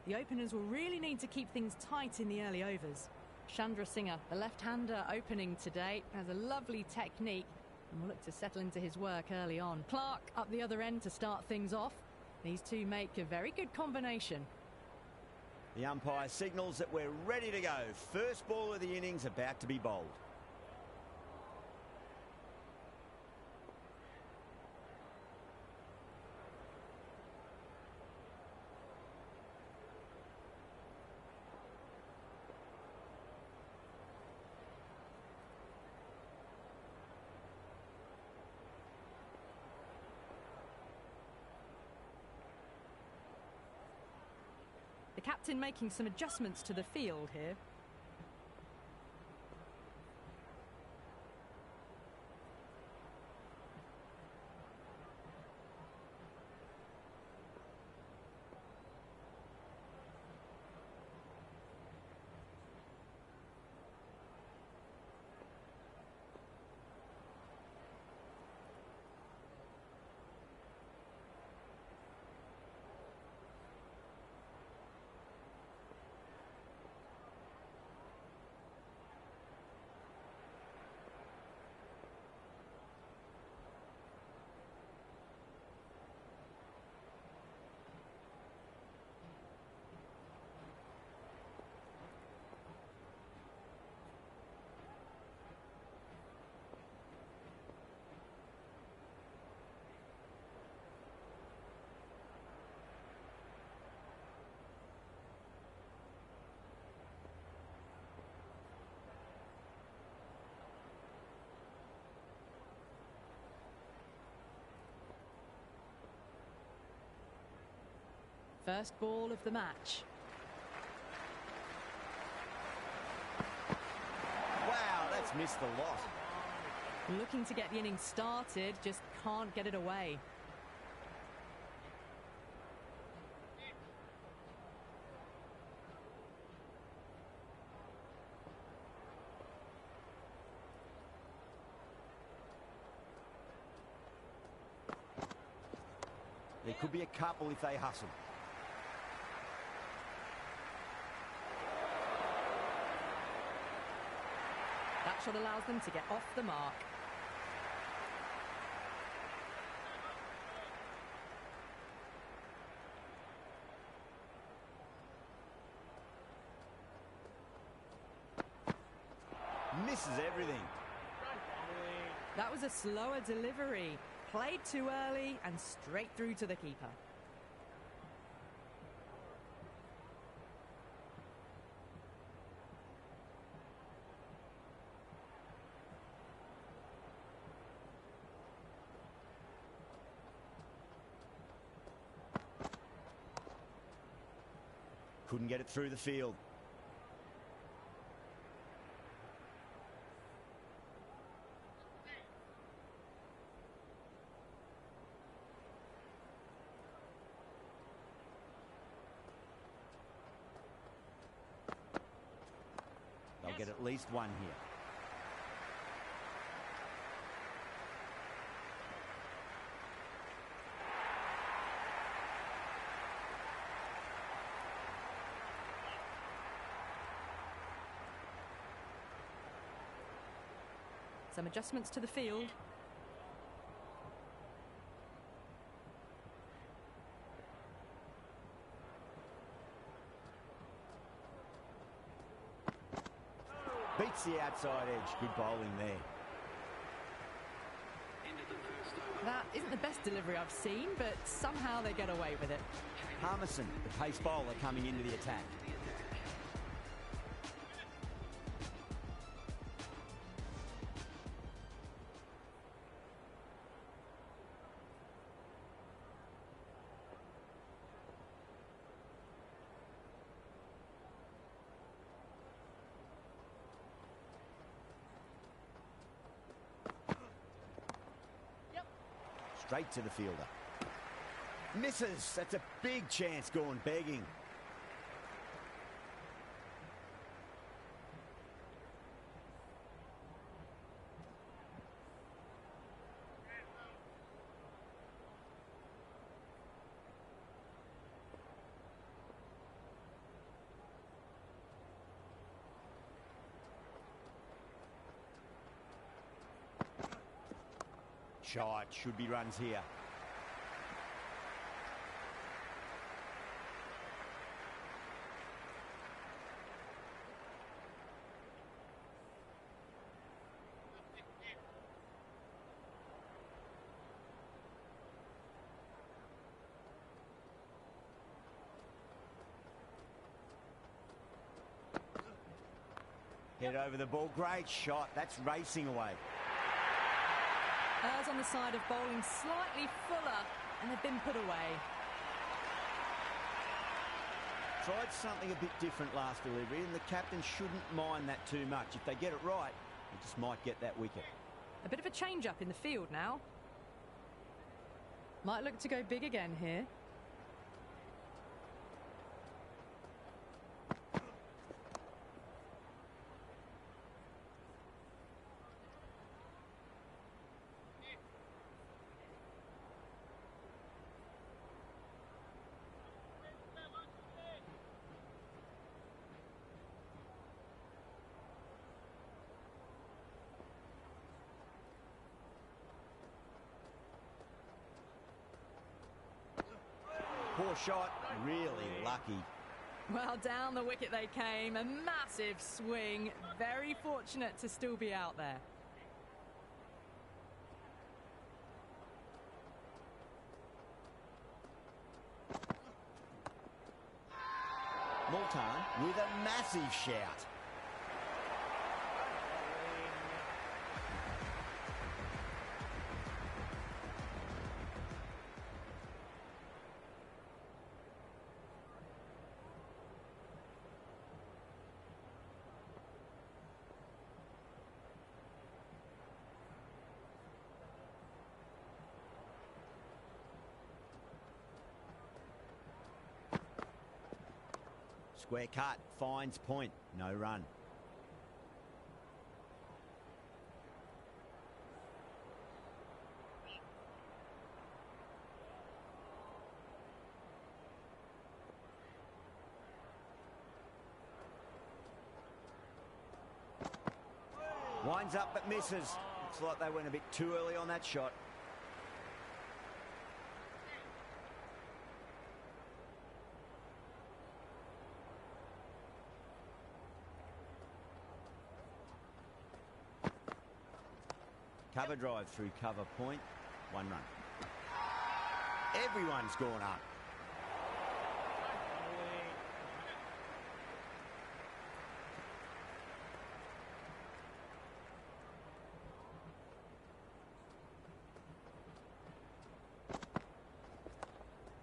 The openers will really need to keep things tight in the early overs. Chandra Singh, the left-hander opening today, has a lovely technique and will look to settle into his work early on. Clark up the other end to start things off. These two make a very good combination. The umpire signals that we're ready to go. First ball of the innings about to be bowled. The captain making some adjustments to the field here. First ball of the match. Wow, that's missed the lot. Looking to get the innings started, just can't get it away. There could be a couple if they hustle. That shot allows them to get off the mark. Misses everything. That was a slower delivery. Played too early and straight through to the keeper. Couldn't get it through the field. They'll get at least one here. Some adjustments to the field. Beats the outside edge. Good bowling there. That isn't the best delivery I've seen, but somehow they get away with it. Harmison, the pace bowler, coming into the attack. Straight to the fielder. Misses. That's a big chance going begging. shot. Should be runs here. Head over the ball. Great shot. That's racing away. Errs on the side of bowling slightly fuller, and they've been put away. Tried something a bit different last delivery, and the captain shouldn't mind that too much. If they get it right, they just might get that wicket. A bit of a change-up in the field now. Might look to go big again here. Poor shot, really lucky. Well, down the wicket they came. A massive swing. Very fortunate to still be out there. Multan with a massive shout. Square cut, finds point, no run. Winds up but misses. Looks like they went a bit too early on that shot. Cover drive through cover point, 1 run. Everyone's gone up.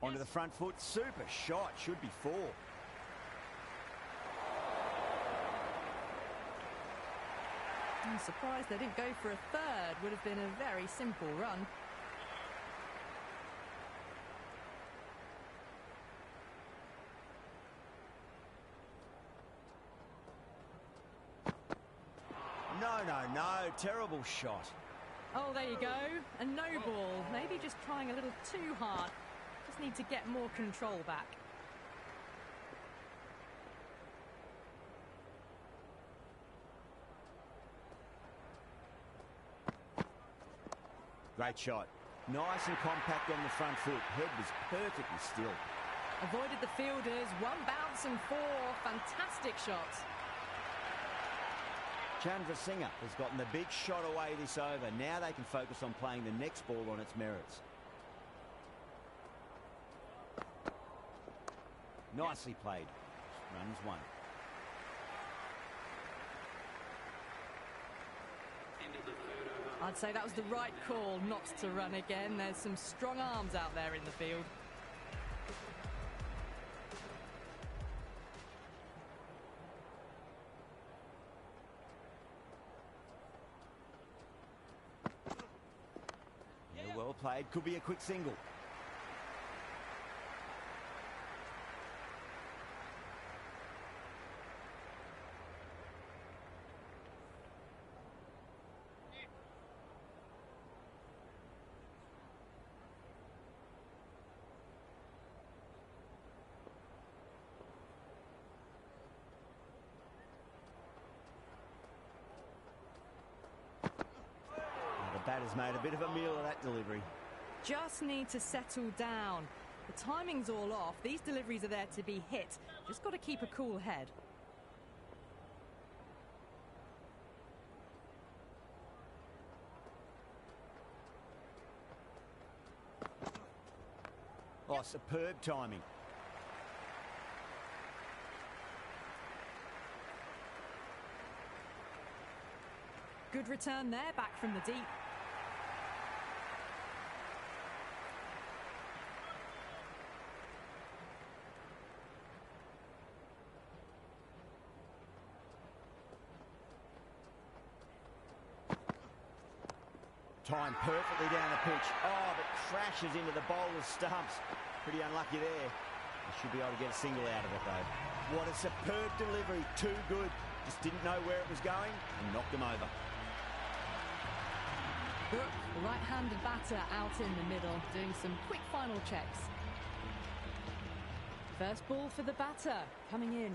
Onto the front foot, super shot, should be 4. I'm surprised they didn't go for a third. Would have been a very simple run. No, terrible shot. Oh, there you go. A no ball. Maybe just trying a little too hard. Just need to get more control back. Great shot. Nice and compact on the front foot. Head was perfectly still. Avoided the fielders. 1 bounce and 4. Fantastic shots. Chandra Singh has gotten the big shot away this over. Now they can focus on playing the next ball on its merits. Nicely played. Runs 1. I'd say that was the right call not to run again. There's some strong arms out there in the field. Yeah, well played. Could be a quick single. has made a bit of a meal of that delivery. Just need to settle down. The timing's all off. These deliveries are there to be hit. Just got to keep a cool head. Oh, superb timing. Good return there, back from the deep. Timed perfectly down the pitch. Oh, but crashes into the bowler's stumps. Pretty unlucky there. He should be able to get a single out of it, though. What a superb delivery. Too good. Just didn't know where it was going and knocked him over. Brook, the right-handed batter, out in the middle, doing some quick final checks. First ball for the batter, coming in.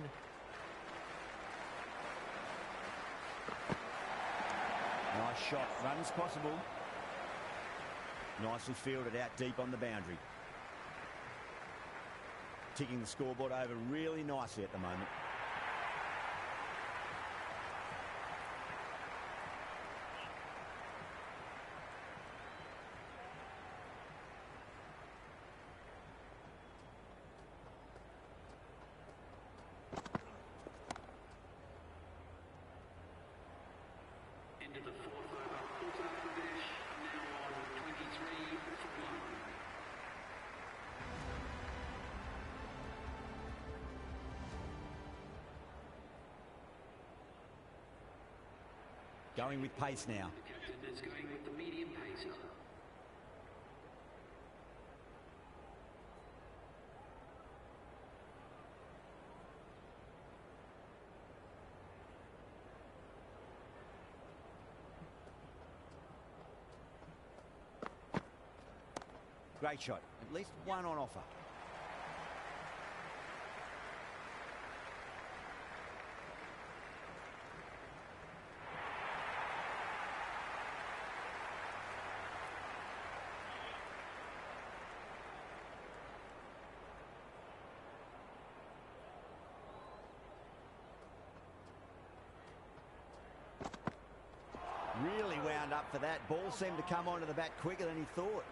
Nice shot. Runs possible. Nicely fielded out deep on the boundary. Ticking the scoreboard over really nicely at the moment. Into the fourth over, Uttar Pradesh now on 23 for 1. Going with pace now. The captain is going with the medium pacer. Great shot. At least one on offer. Really wound up for that. Ball seemed to come onto the bat quicker than he thought.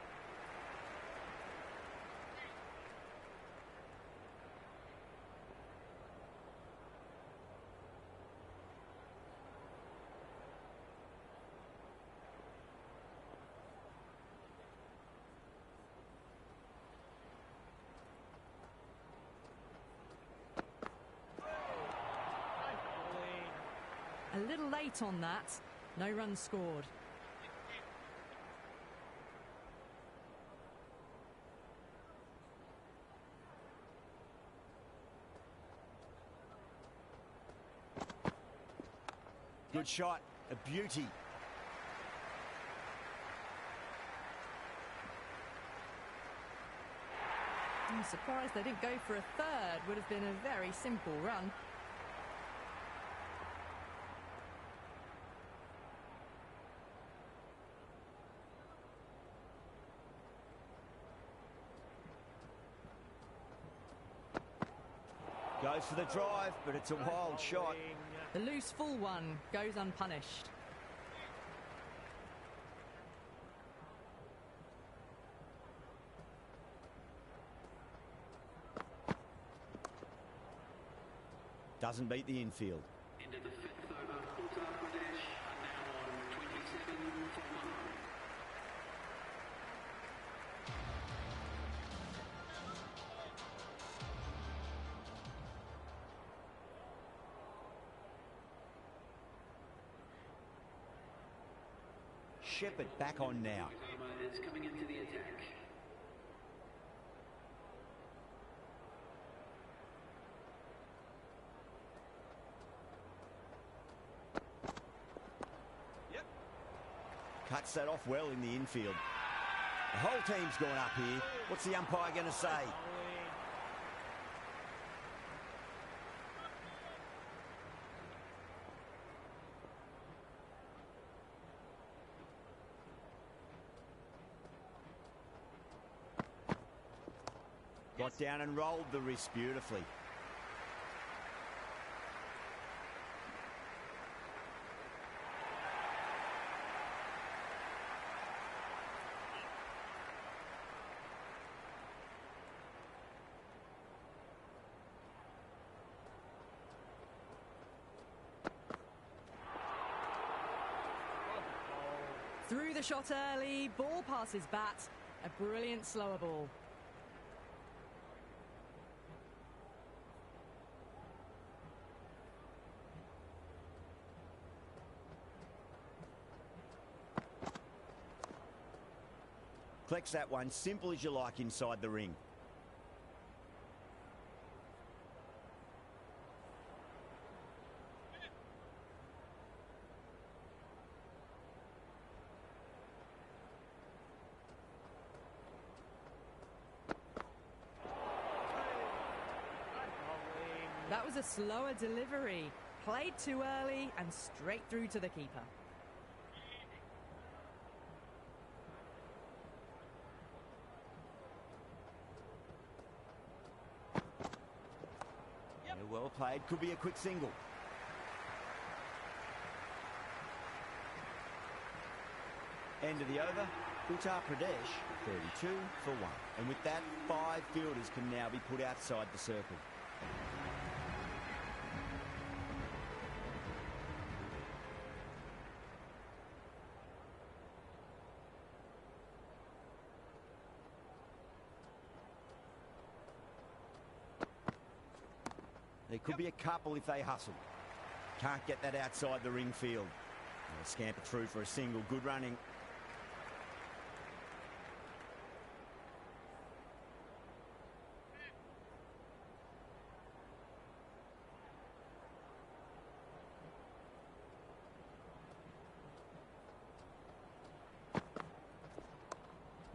A little late on that. No runs scored. Good shot. A beauty. I'm surprised they didn't go for a third. Would have been a very simple run. Goes for the drive, but it's a wild shot. The loose full one goes unpunished. Doesn't beat the infield. Into the fifth over, Uttar Pradesh are now on 27 for 1. Shepherd back on now. Is coming into the attack. Cuts that off well in the infield. The whole team's gone up here. What's the umpire going to say? Got down and rolled the wrist beautifully. Through the shot early, ball passes bat. A brilliant slower ball. Collects that one, simple as you like inside the ring. That was a slower delivery. Played too early and straight through to the keeper. Yeah, well played. Could be a quick single. End of the over. Uttar Pradesh 32 for 1. And with that, 5 fielders can now be put outside the circle. There could be a couple if they hustle. Can't get that outside the ring field. They'll scamper through for a single. Good running.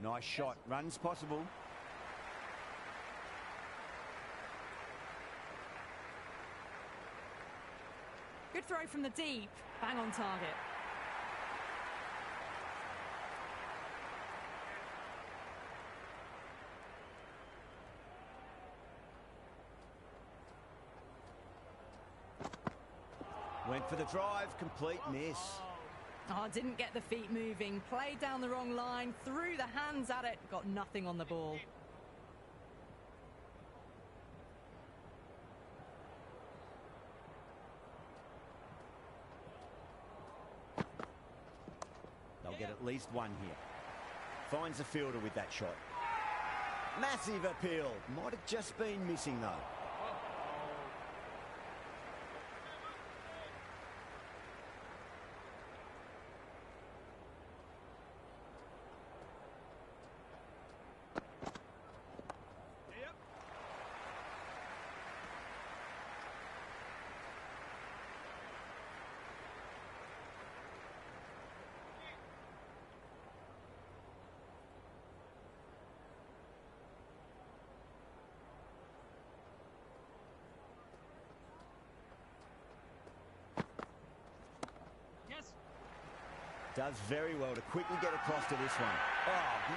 Nice shot. Runs possible. Good throw from the deep. Bang on target. Went for the drive. Complete miss. Oh, didn't get the feet moving. Played down the wrong line. Threw the hands at it. Got nothing on the ball. They'll get at least one here. Finds the fielder with that shot. Massive appeal. Might have just been missing though. Does very well to quickly get across to this one. Oh,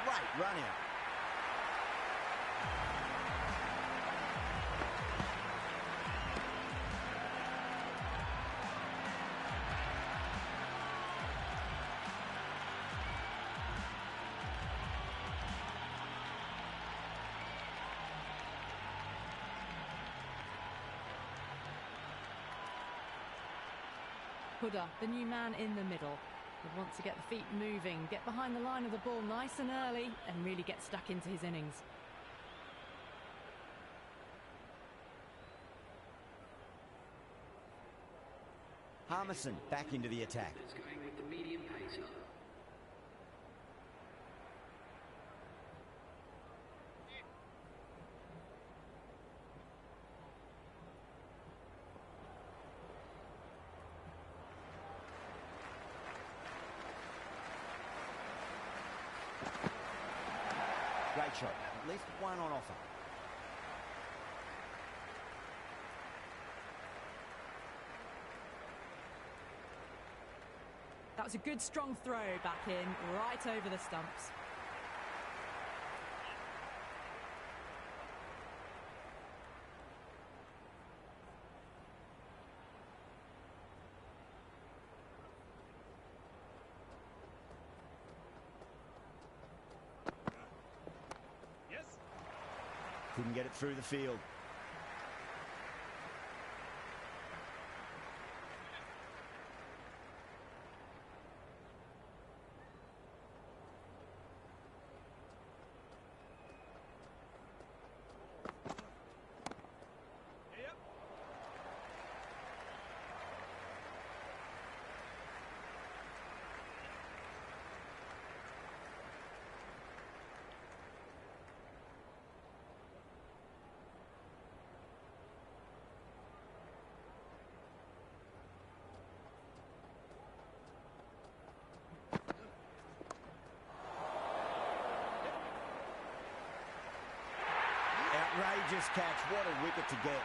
great run out. Huda, the new man in the middle. Would want to get the feet moving, get behind the line of the ball nice and early, and really get stuck into his innings. Harmison back into the attack. It's going with the medium pacer. Great shot. At least one on offer. That was a good strong throw back in, right over the stumps. Couldn't get it through the field. Outrageous catch. What a wicket to get.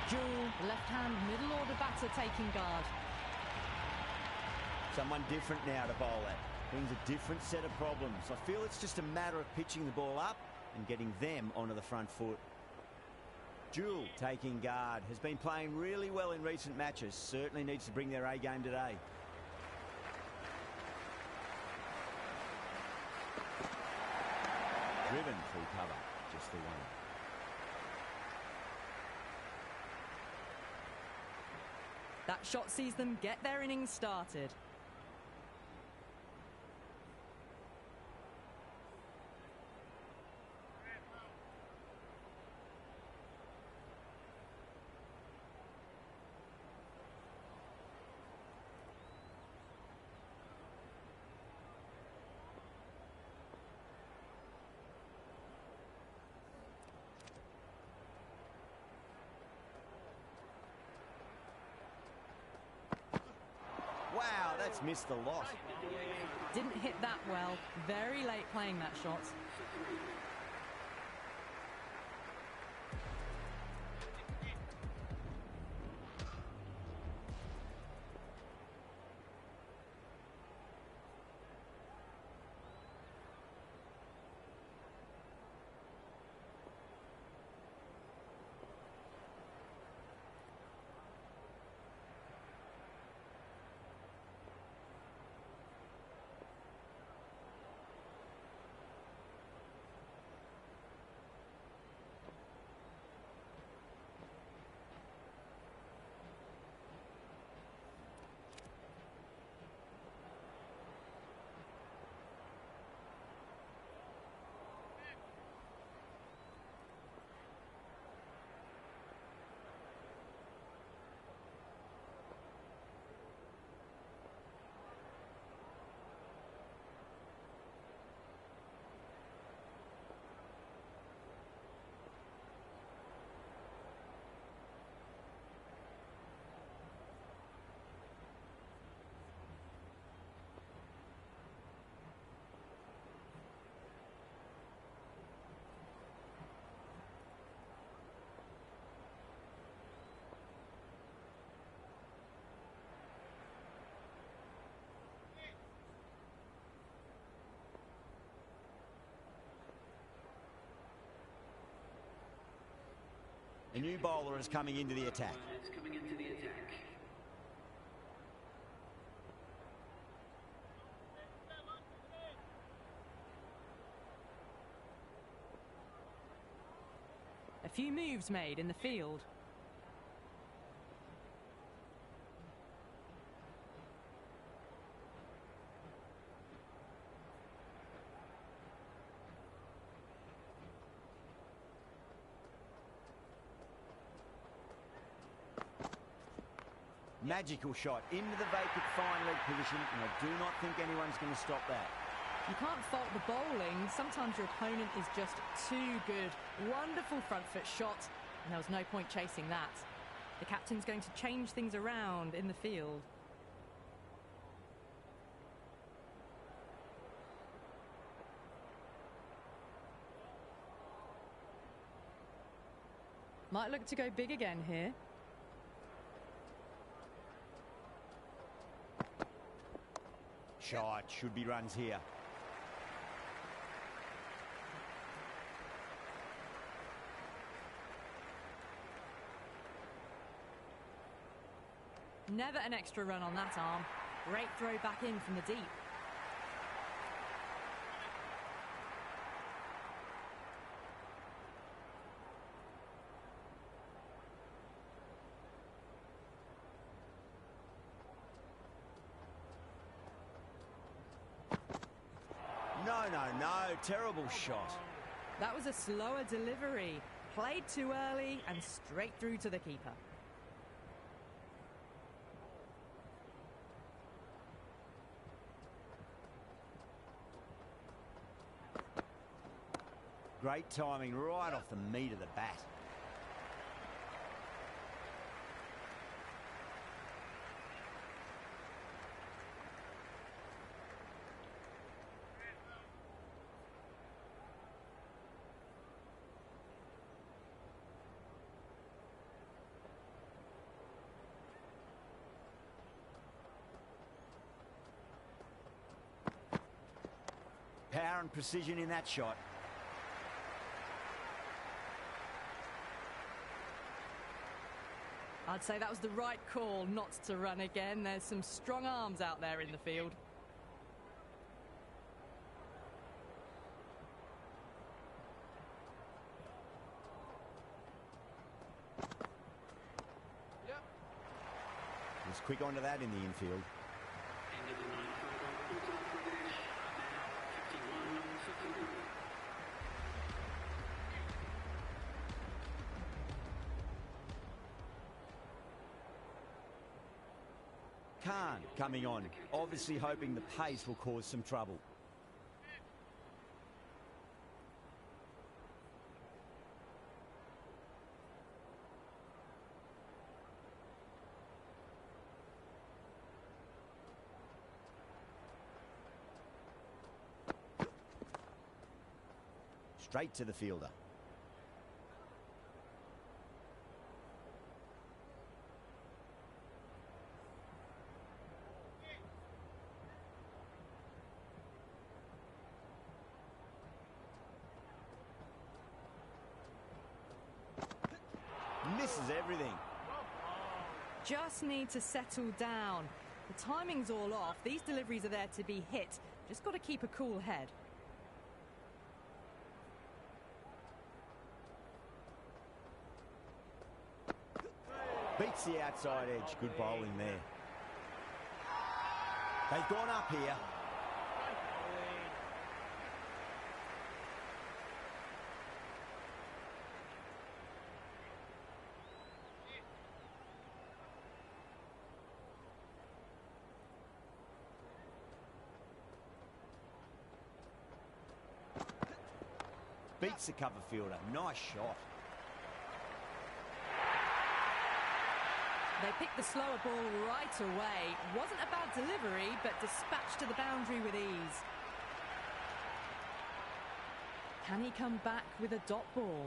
Jewell, left-hand middle order batter taking guard. Someone different now to bowl at. Brings a different set of problems. I feel it's just a matter of pitching the ball up and getting them onto the front foot. Jewell taking guard. Has been playing really well in recent matches. Certainly needs to bring their A game today. Driven through cover. Just the one. That shot sees them get their innings started. Wow, that's missed the lot. Didn't hit that well. Very late playing that shot. A new bowler is coming into the attack. It's coming into the attack. A few moves made in the field. Magical shot into the vacant fine leg position, and I do not think anyone's going to stop that. You can't fault the bowling. Sometimes your opponent is just too good. Wonderful front foot shot, and there was no point chasing that. The captain's going to change things around in the field. Might look to go big again here. Shot, should be runs here. Never an extra run on that arm. Great throw back in from the deep. No, terrible shot. That was a slower delivery. Played too early and straight through to the keeper. Great timing right off the meat of the bat. Power and precision in that shot. I'd say that was the right call not to run again. There's some strong arms out there in the field. He's quick onto that in the infield. End of the ninth over, Uttar Pradesh are now 51-51. Khan coming on, obviously hoping the pace will cause some trouble. Straight to the fielder. Misses everything. Just need to settle down. The timing's all off. These deliveries are there to be hit. Just got to keep a cool head. Beats the outside edge. Good bowling there. They've gone up here. Beats the cover fielder. Nice shot. They picked the slower ball right away. Wasn't a bad delivery, but dispatched to the boundary with ease. Can he come back with a dot ball?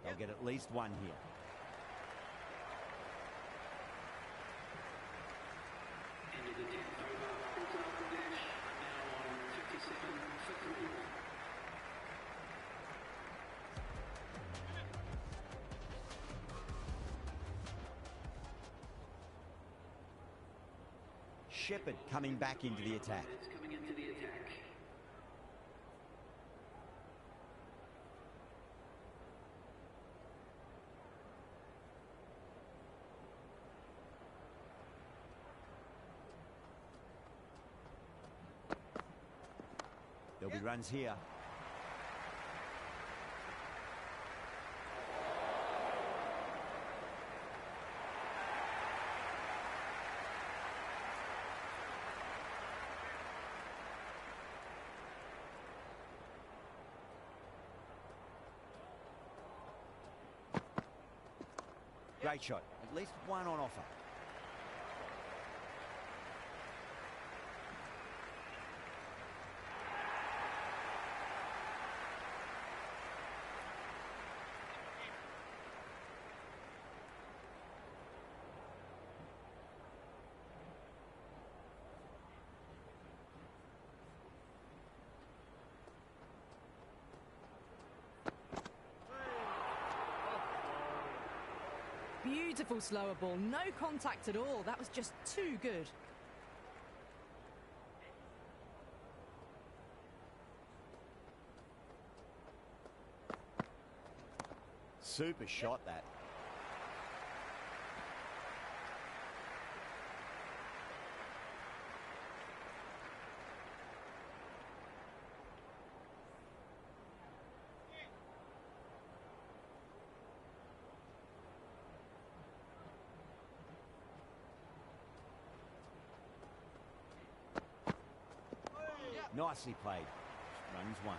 They'll get at least one here. End of the 10th over, Uttar Pradesh are now on 57-51. Shepherd coming back into the attack. It's coming into the attack. There'll be runs here. Great shot. At least one on offer. Beautiful slower ball, no contact at all. That was just too good. Super shot, that. Nicely played. Runs one.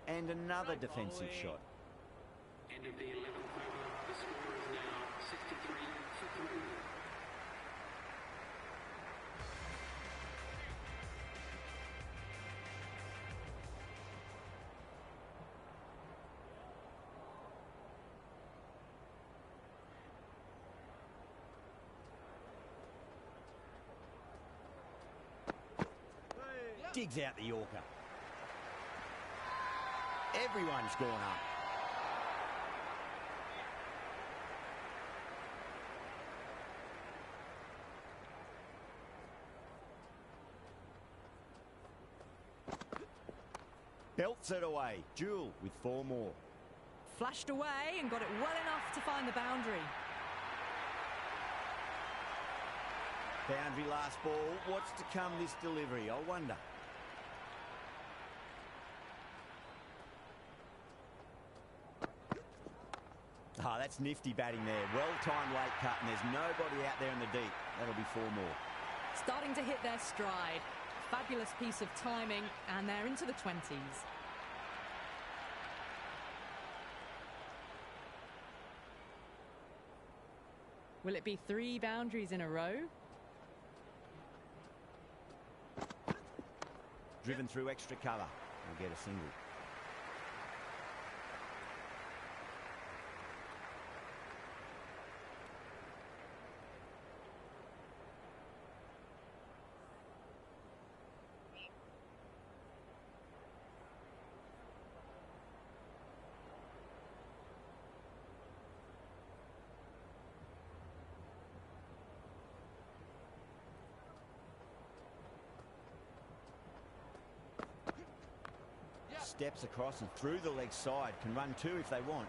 And another defensive shot. End of the 11th over. The score is now 63 for 3. Digs out the Yorker. Everyone's gone up. Belts it away. Jewell with 4 more. Flashed away and got it well enough to find the boundary. Boundary last ball. What's to come this delivery, I wonder. Ah, that's nifty batting there. Well-timed late cut, and there's nobody out there in the deep. That'll be 4 more. Starting to hit their stride. Fabulous piece of timing, and they're into the 20s. Will it be 3 boundaries in a row? Driven through extra cover. We'll get a single. Steps across and through the leg side. Can run 2 if they want.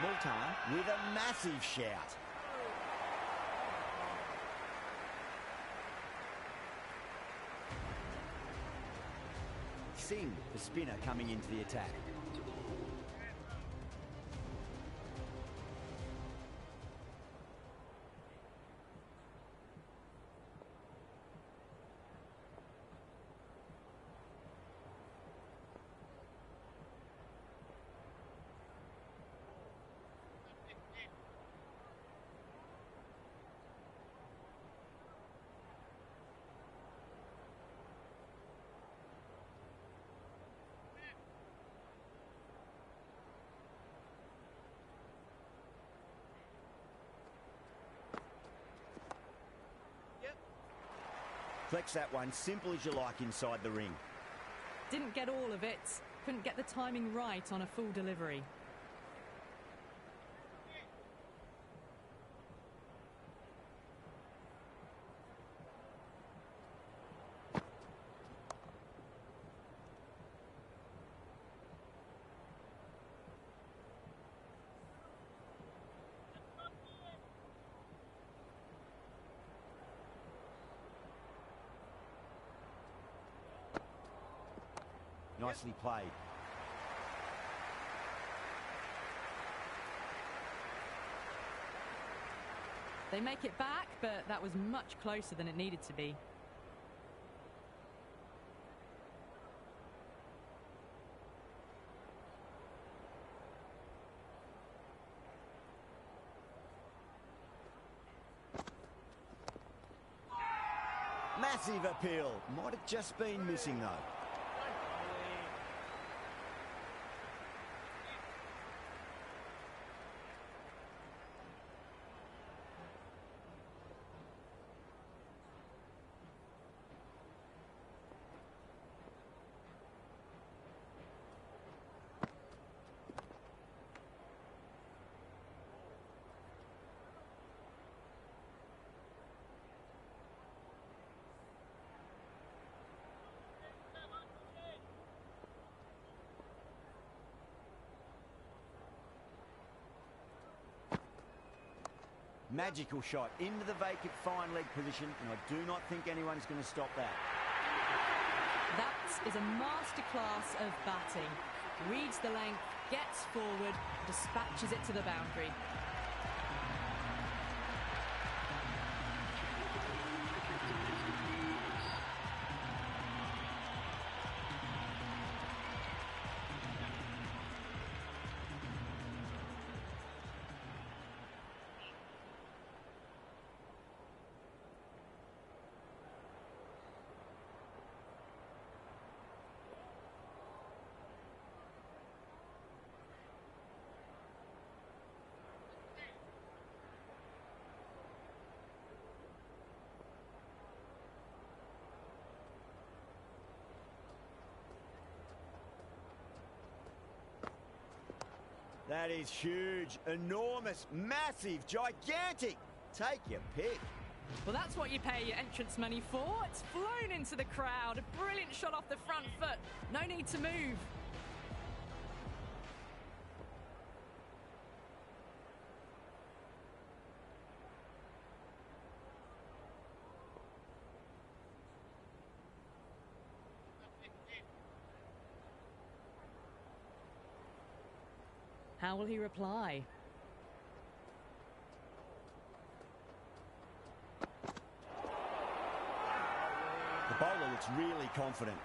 Multan with a massive shout. Singh, the spinner, coming into the attack. Flex that one, simple as you like inside the ring. Didn't get all of it. Couldn't get the timing right on a full delivery. Nicely played. They make it back, but that was much closer than it needed to be. Massive appeal. Might have just been missing, though. Magical shot into the vacant fine leg position, and I do not think anyone's going to stop that. That is a masterclass of batting. Reads the length, gets forward, dispatches it to the boundary. That is huge, enormous, massive, gigantic. Take your pick. Well, that's what you pay your entrance money for. It's flown into the crowd. A brilliant shot off the front foot. No need to move. How will he reply? The bowler looks really confident.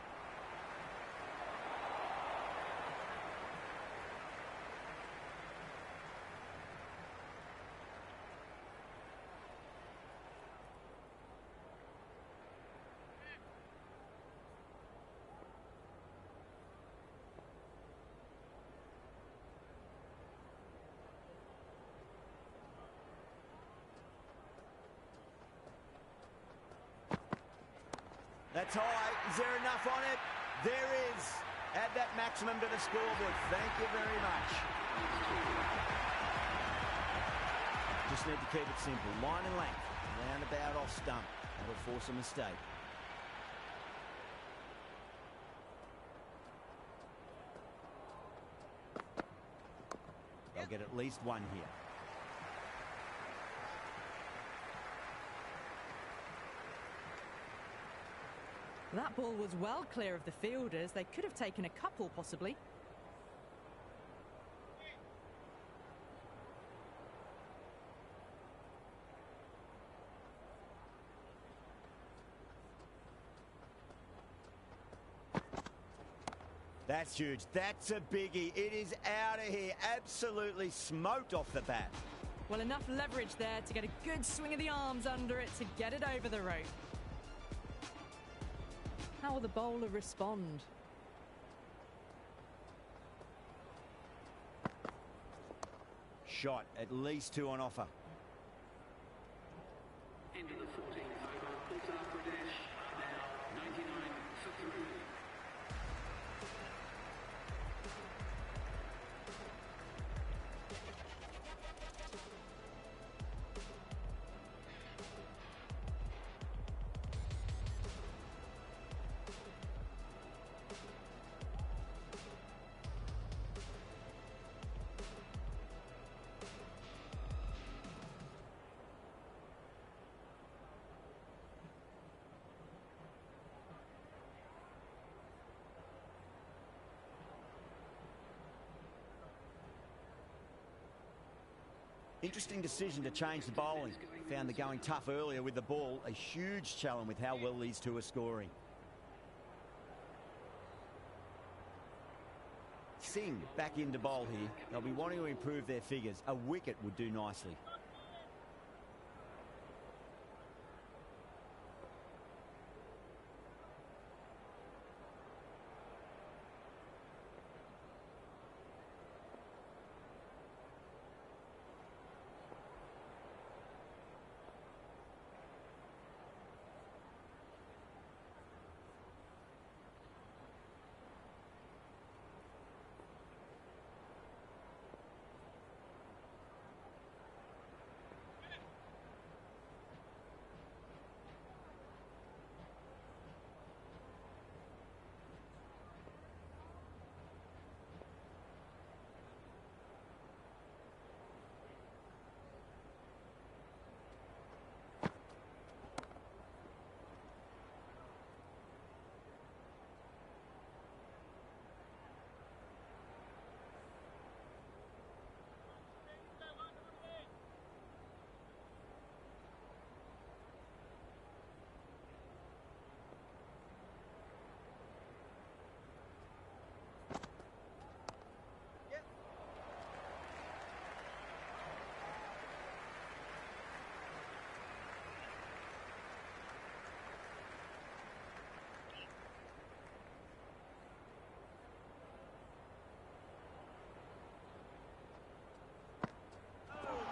That's high. Is there enough on it? There is. Add that maximum to the scoreboard. Thank you very much. Just need to keep it simple. Line and length. Roundabout off stump. That'll force a mistake. They'll get at least one here. That ball was well clear of the fielders. They could have taken a couple, possibly. That's huge. That's a biggie. It is out of here. Absolutely smoked off the bat. Well, enough leverage there to get a good swing of the arms under it to get it over the rope. How will the bowler respond? Shot, at least two on offer. Into the 14th over, Uttar Pradesh, now 99 for 3. Interesting decision to change the bowling. Found the going tough earlier with the ball. A huge challenge with how well these two are scoring. Singh back into bowl here. They'll be wanting to improve their figures. A wicket would do nicely.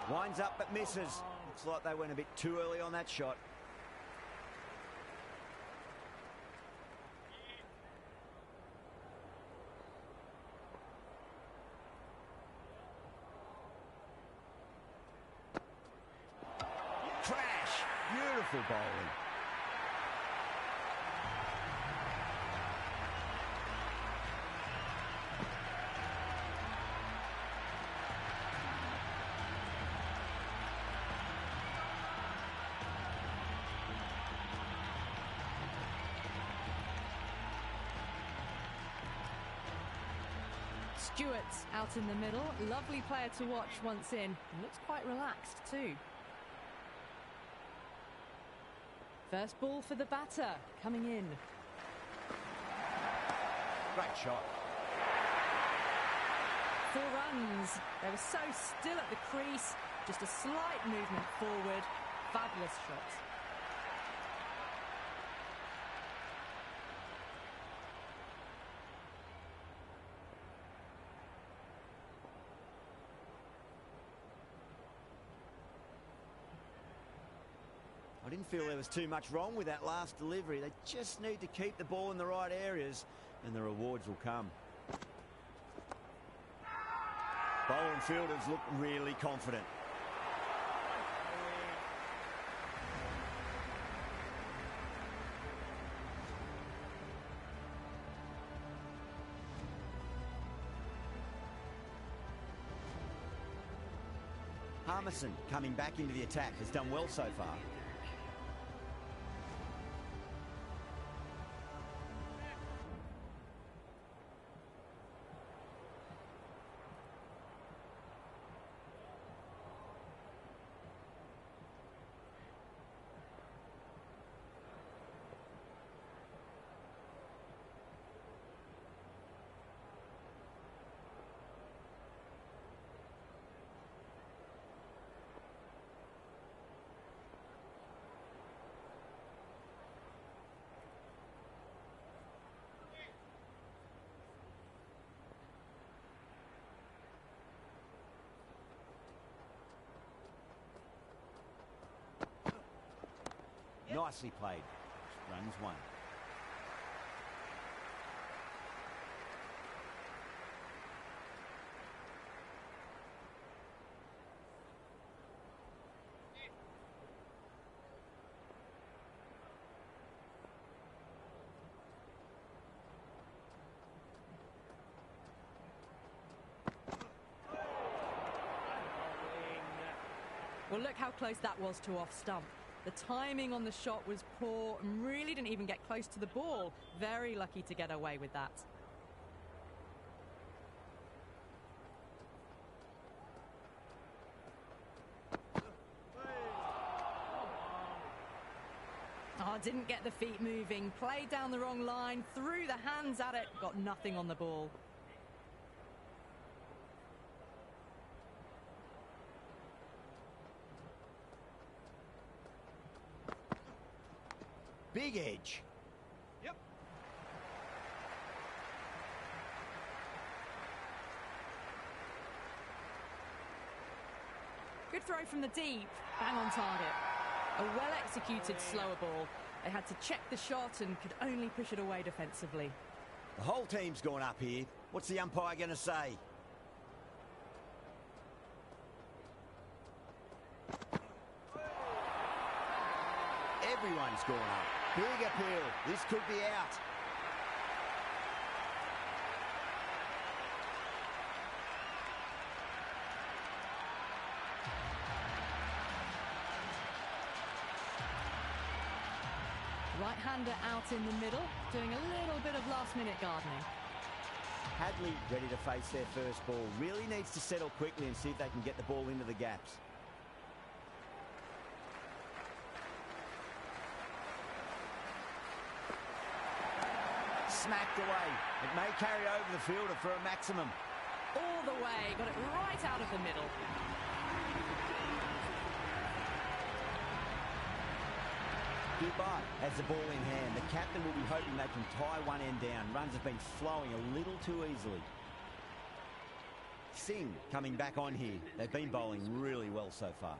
Winds up but misses. Looks like they went a bit too early on that shot. Crash! Beautiful bowling. Stewart's out in the middle. Lovely player to watch once in. Looks quite relaxed too. First ball for the batter, coming in. Great shot. 4 runs. They were so still at the crease. Just a slight movement forward. Fabulous shot. I didn't feel there was too much wrong with that last delivery. They just need to keep the ball in the right areas and the rewards will come. Bowler and fielders look really confident. Harmison coming back into the attack has done well so far. Nicely played. Runs one. Well, look how close that was to off stump. The timing on the shot was poor and really didn't even get close to the ball. Very lucky to get away with that. didn't get the feet moving, played down the wrong line, threw the hands at it, got nothing on the ball. Big edge. Yep. Good throw from the deep, bang on target. A well-executed slower ball. They had to check the shot and could only push it away defensively. The whole team's gone up here. What's the umpire going to say? Everyone's gone up. Big appeal. This could be out. Right-hander out in the middle, doing a little bit of last-minute gardening. Hadley ready to face their first ball. Really needs to settle quickly and see if they can get the ball into the gaps. Smacked away. It may carry over the fielder for a maximum. All the way, got it right out of the middle. Dubai has the ball in hand. The captain will be hoping they can tie one end down. Runs have been flowing a little too easily. Singh coming back on here. They've been bowling really well so far.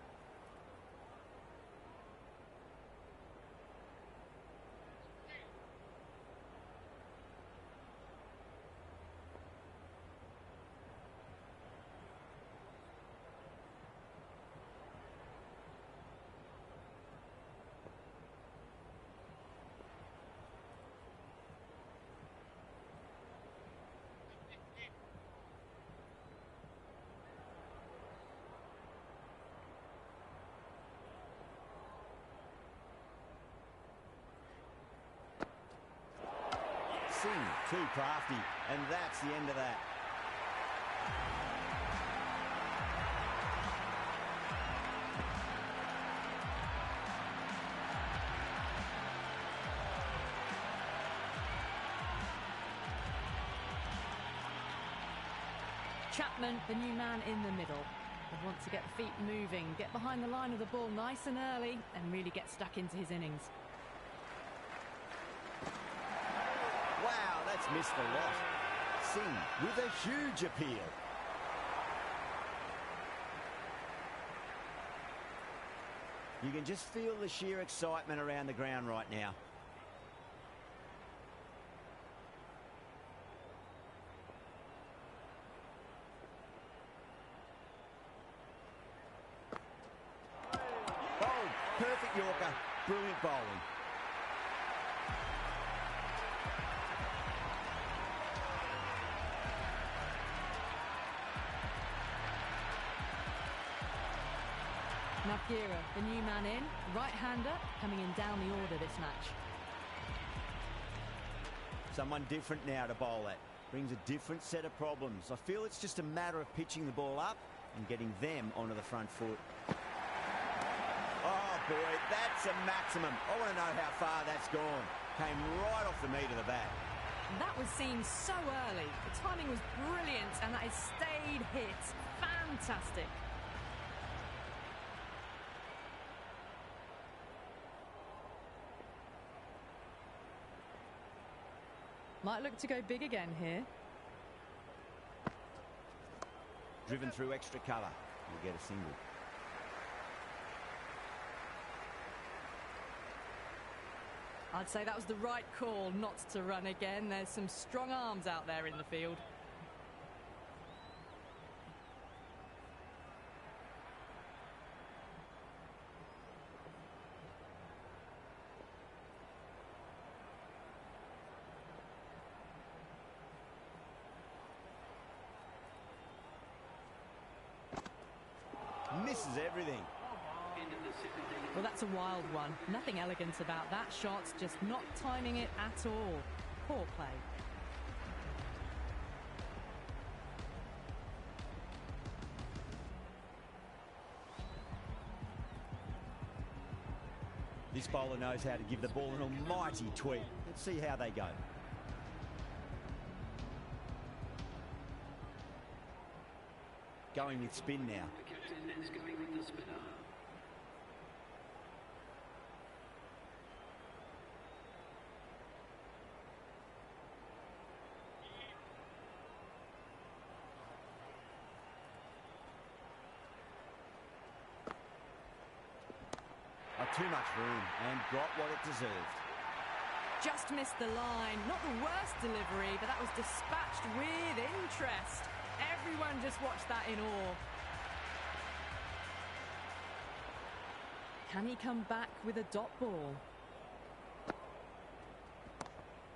Singh, too crafty, and that's the end of that. Chapman, the new man in the middle. They want to get the feet moving, get behind the line of the ball nice and early, and really get stuck into his innings. Wow, that's missed a lot. Singh with a huge appeal. You can just feel the sheer excitement around the ground right now. Oh, perfect Yorker. Brilliant bowling. Navgira, the new man in, right-hander, coming in down the order this match. Someone different now to bowl at. Brings a different set of problems. I feel it's just a matter of pitching the ball up and getting them onto the front foot. Oh boy, that's a maximum. I want to know how far that's gone. Came right off the meat of the bat. That was seen so early. The timing was brilliant and that has stayed hit. Fantastic. Might look to go big again here. Driven through extra cover. We'll get a single. I'd say that was the right call not to run again. There's some strong arms out there in the field. Misses everything. Well, that's a wild one. Nothing elegant about that shot, just not timing it at all. Poor play. This bowler knows how to give the ball an almighty tweak. Let's see how they go. Going with spin now. The captain is going with the spinner. Too much room and got what it deserved. Just missed the line. Not the worst delivery, but that was dispatched with interest. Everyone just watched that in awe. Can he come back with a dot ball?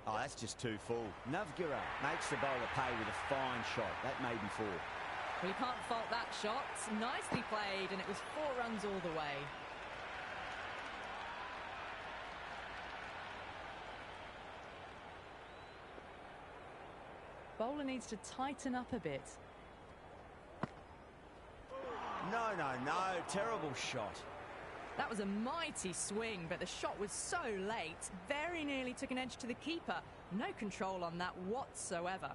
Oh, that's just too full. Navgura makes the bowler pay with a fine shot. That may be 4. Well, you can't fault that shot. Nicely played, and it was 4 runs all the way. Bowler needs to tighten up a bit. No, no, no. Terrible shot. That was a mighty swing, but the shot was so late. Very nearly took an edge to the keeper. No control on that whatsoever.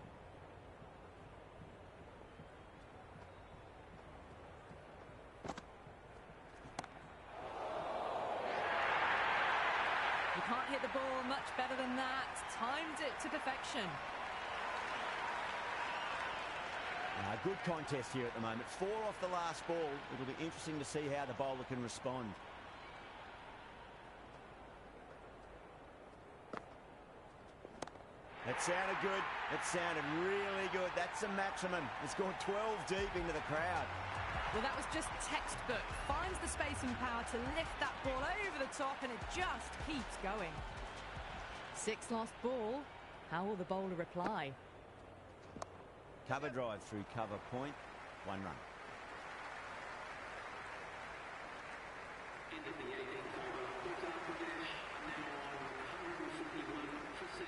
You can't hit the ball much better than that. Timed it to perfection. Good contest here at the moment. 4 off the last ball. It'll be interesting to see how the bowler can respond. That sounded good. It sounded really good. That's the maximum. It's gone 12 deep into the crowd. Well, that was just textbook. Finds the space and power to lift that ball over the top, and it just keeps going. 6 lost ball. How will the bowler reply? Cover drive through cover point. 1 run. Into the 18th over, Uttar Pradesh, now on 141 for 7.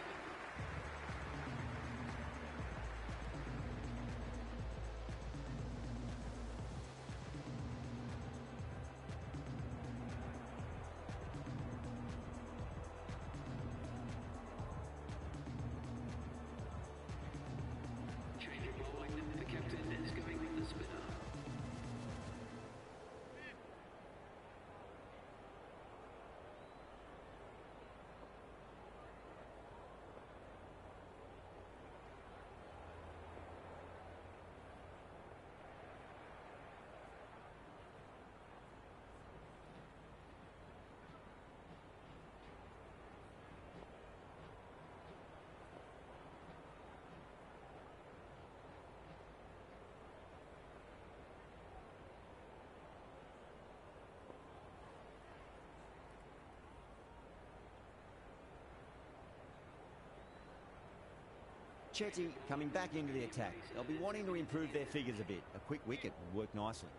Chetty coming back into the attack. They'll be wanting to improve their figures a bit. A quick wicket will work nicely.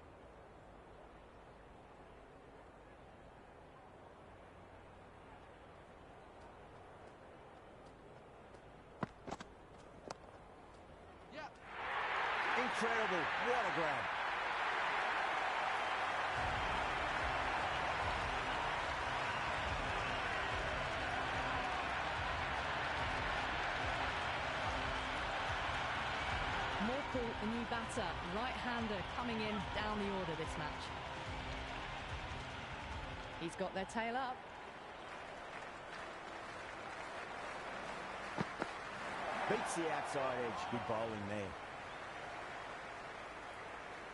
Incredible. What a grab. Morkel, the new batter, right-hander coming in down the order this match. He's got their tail up. Beats the outside edge. Good bowling there.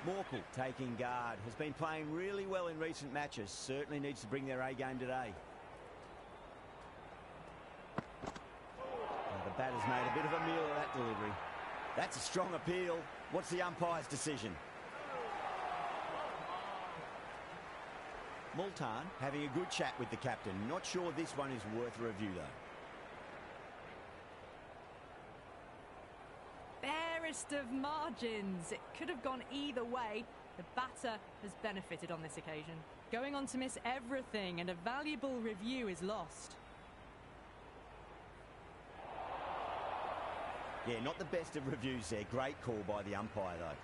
Morkel taking guard. Has been playing really well in recent matches. Certainly needs to bring their A game today. The batter's made a bit of a meal of that delivery. That's a strong appeal. What's the umpire's decision? Multan having a good chat with the captain. Not sure this one is worth a review, though. Barest of margins. It could have gone either way. The batter has benefited on this occasion. Going on to miss everything, and a valuable review is lost. Yeah, not the best of reviews there. Great call by the umpire, though.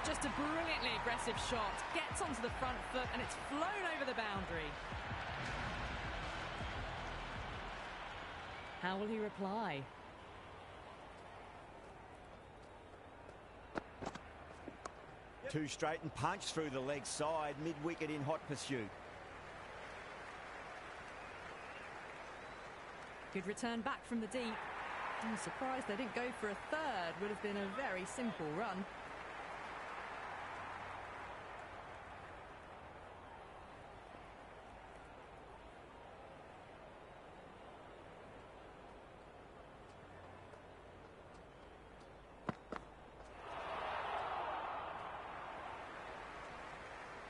just a brilliantly aggressive shot. Gets onto the front foot and it's flown over the boundary. How will he reply? Two straight and punch through the leg side, mid-wicket in hot pursuit. Good return back from the deep. I'm surprised they didn't go for a third. Would have been a very simple run.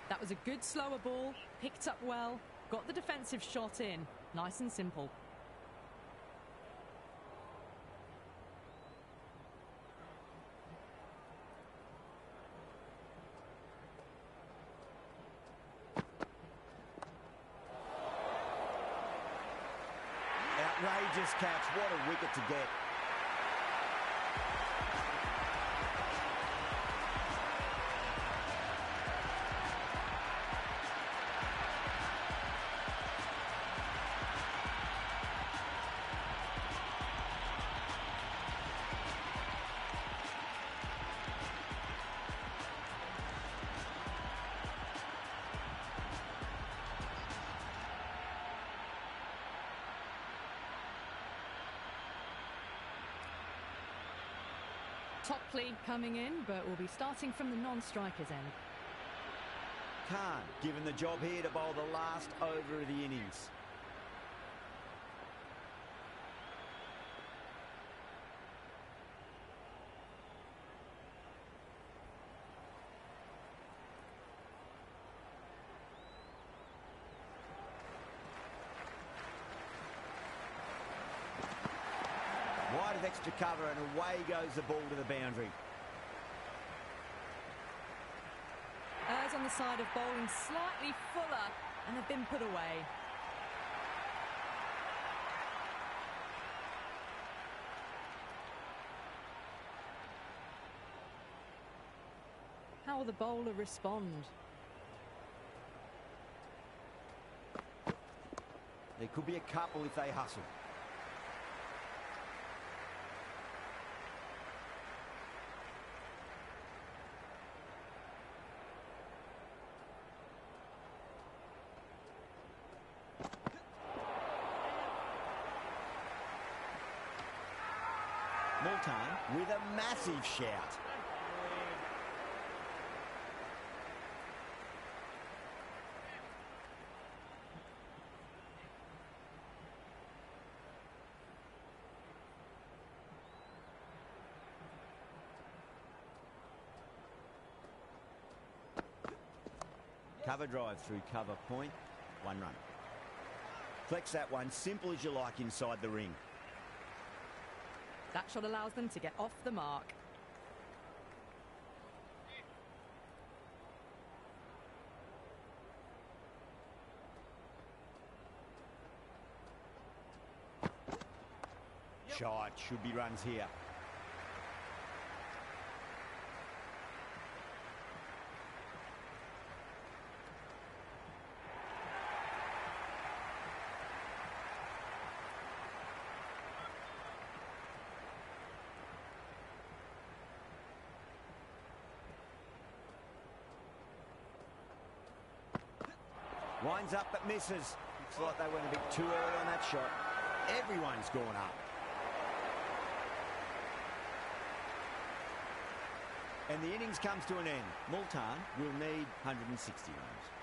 That was a good slower ball, picked up well, got the defensive shot in. Nice and simple. Outrageous catch, what a wicket to get. Topley coming in, but will be starting from the non-strikers end. Khan given the job here to bowl the last over of the innings. Wide of extra cover and away goes the ball to the boundary. Errs on the side of bowling slightly fuller and have been put away. How will the bowler respond? There could be a couple if they hustle. Multan with a massive shout. Cover drive through cover point, 1 run. Flex that one, simple as you like inside the ring. That shot allows them to get off the mark. Shot, should be runs here. Winds up but misses. Looks like they went a bit too early on that shot. Everyone's gone up. And the innings comes to an end. Multan will need 160 runs.